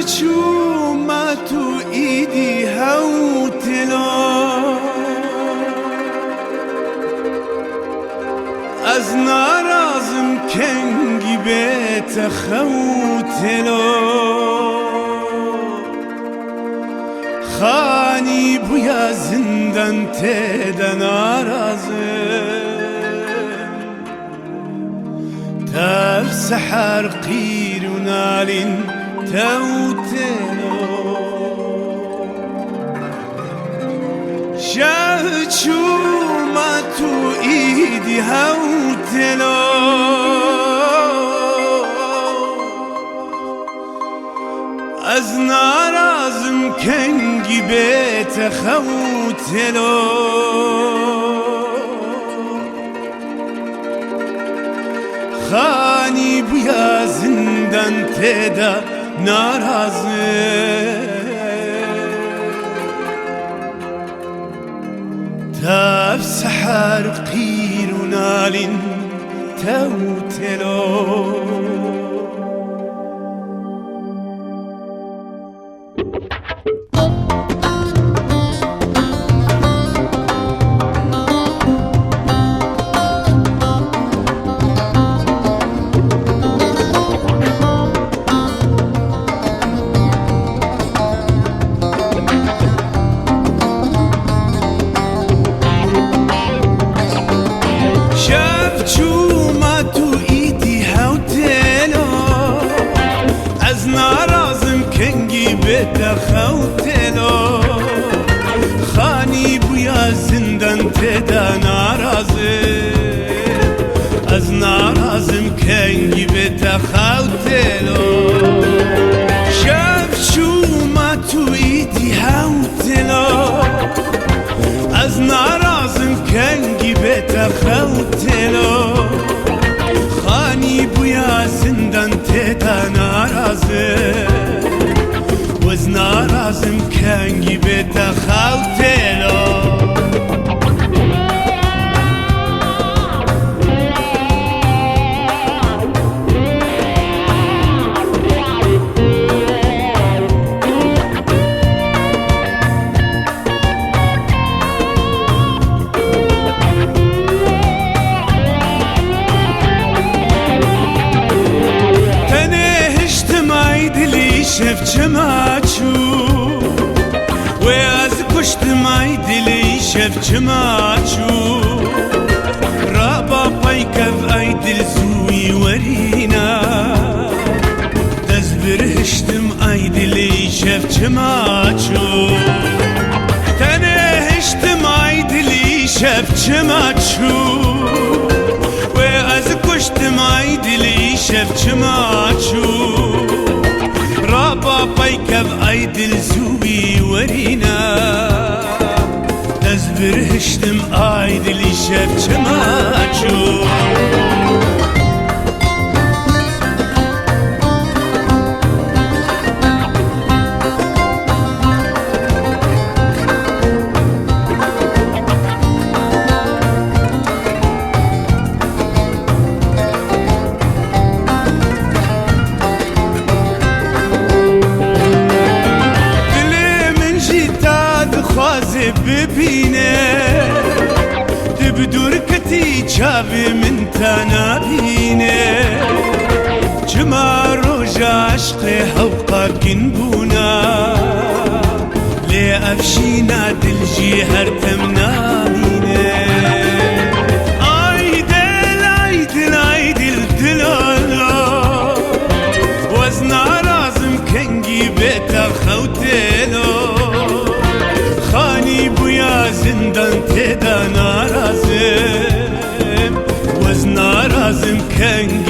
چوما تو ایدی هوتلا از نارازم کنگی بیت خوتلا خانی بویا زندان تیدا نارازم تف سحر قیر و نالین توتلا شه چوما تو ایدی هوتلا از نارازم کنگی بیت خوتلا خانی بویا زندان تیدا نارازم تف سحر قیر و نالین توتلا خوتلا خانی بویا زندان تیدا نارازم از نارازم کنگی بیتا خوتلا شف چوما تو ایدی هوتلا از نارازم کنگی بیتا خوتلا خانی بویا زندان تیدا نارازم وز نارازم کنگی بیتا خوتلا شف چماچو و از کشت مای دلی شف چماچو رابا پیکف ای دل زوی ورینا دز برهشتم ای دلی شف چماچو تنهشتم ای دلی شف چماچو و از کشت مای دلی شف چماچو رابا پیکف ای دل زوی ورینا دز برهشتم ای دلی شف چماچو ببینه دبدور کتی چاوی من تنابینه چما روژ عشق حوقا کن بونا لی افشینا دل جی هر تم نامینه ای دل ای دل ای دل دلالا وز نارازم کنگی بیتا خوتلا خانی بویا زندان تیدا نارازم وز نارازم کنگی